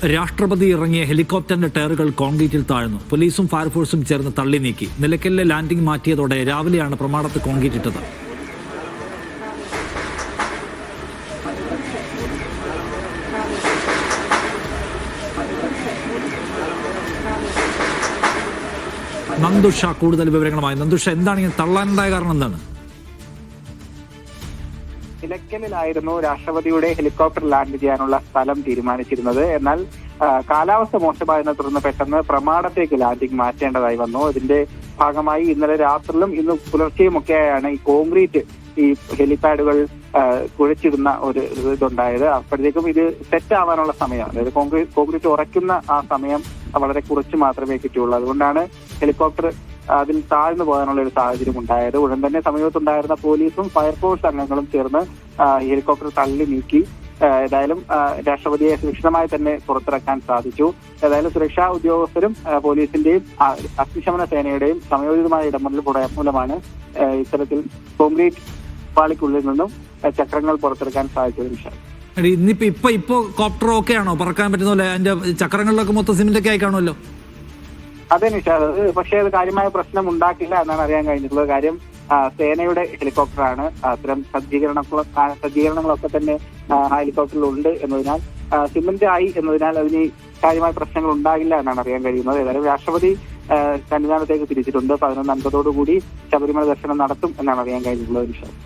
രാഷ്ട്രപതി ഇറങ്ങിയ ഹെലികോപ്റ്ററിന്റെ ടയറുകൾ കോൺക്രീറ്റിൽ താഴ്ന്നു. പോലീസും ഫയർഫോഴ്സും ചേർന്ന് തള്ളി നീക്കി. നിലയ്ക്കലിലെ ലാൻഡിംഗ് മാറ്റിയതോടെ രാവിലെയാണ് പ്രമാടത്ത് കോൺക്രീറ്റ് ഇട്ടത്. നന്ദുഷ കൂടുതൽ വിവരങ്ങളുമായി. നന്ദുഷ, എന്താണ് ഇങ്ങനെ തള്ളാനുണ്ടായ കാരണം എന്താണ്? നിലയ്ക്കലിലായിരുന്നു രാഷ്ട്രപതിയുടെ ഹെലികോപ്റ്റർ ലാൻഡ് ചെയ്യാനുള്ള സ്ഥലം തീരുമാനിച്ചിരുന്നത്. എന്നാൽ കാലാവസ്ഥ മോശമായതിനെ തുടർന്ന് പെട്ടെന്ന് പ്രമാടത്തേക്ക് ലാൻഡിംഗ് മാറ്റേണ്ടതായി വന്നു. ഇതിന്റെ ഭാഗമായി ഇന്നലെ രാത്രിയിലും ഇന്ന് പുലർച്ചെയുമൊക്കെയാണ് ഈ കോൺക്രീറ്റ് ഈ ഹെലിപാഡുകൾ കുഴച്ചിടുന്ന ഒരു ഇതുണ്ടായത്. അപ്പോഴത്തേക്കും ഇത് സെറ്റ് ആവാനുള്ള സമയമാണ്, അതായത് കോൺക്രീറ്റ് ഉറയ്ക്കുന്ന ആ സമയം വളരെ കുറച്ച് മാത്രമേ കിട്ടിയുള്ളൂ. അതുകൊണ്ടാണ് ഹെലികോപ്റ്റർ അതിൽ താഴ്ന്നു പോകാനുള്ള ഒരു സാഹചര്യം ഉണ്ടായത്. ഉടൻ തന്നെ സമീപത്തുണ്ടായിരുന്ന പോലീസും ഫയർഫോഴ്സ് അംഗങ്ങളും ചേർന്ന് ഹെലികോപ്റ്റർ തള്ളി നീക്കി. ഏതായാലും രാഷ്ട്രപതിയെ സുരക്ഷിതമായി തന്നെ പുറത്തിറക്കാൻ സാധിച്ചു. ഏതായാലും സുരക്ഷാ ഉദ്യോഗസ്ഥരും പോലീസിന്റെയും അഗ്നിശമന സേനയുടെയും സമയോചിതമായ ഇടപെടൽ മൂലമാണ് ഇത്തരത്തിൽ കോൺക്രീറ്റ് പാളിക്കുള്ളിൽ നിന്നും ചക്രങ്ങൾ പുറത്തിറക്കാൻ സാധിച്ചത്. ഇപ്പൊ കോപ്റ്റർ ഒക്കെ ആണോ പറക്കാൻ പറ്റുന്ന പോലെ? അതിന്റെ ചക്രങ്ങളിലൊക്കെ മൊത്തം സിമെന്റ് ഒക്കെ ആയി കാണുമല്ലോ. അതെ നിഷാദ്, പക്ഷേ അത് കാര്യമായ പ്രശ്നം ഉണ്ടാക്കില്ല എന്നാണ് അറിയാൻ കഴിഞ്ഞിട്ടുള്ളത്. കാര്യം സേനയുടെ ഹെലികോപ്റ്ററാണ്. അത്തരം സജ്ജീകരണങ്ങളൊക്കെ തന്നെ ഹെലികോപ്റ്ററിൽ ഉണ്ട് എന്നതിനാൽ സിമന്റ് ആയി എന്നതിനാൽ അതിന് കാര്യമായ പ്രശ്നങ്ങൾ ഉണ്ടാകില്ല എന്നാണ് അറിയാൻ കഴിയുന്നത്. ഏതായാലും രാഷ്ട്രപതി സന്നിധാനത്തേക്ക് തിരിച്ചിട്ടുണ്ട്. 11:50 ശബരിമല ദർശനം നടത്തും എന്നാണ് അറിയാൻ കഴിഞ്ഞിട്ടുള്ളത് നിഷാദ്.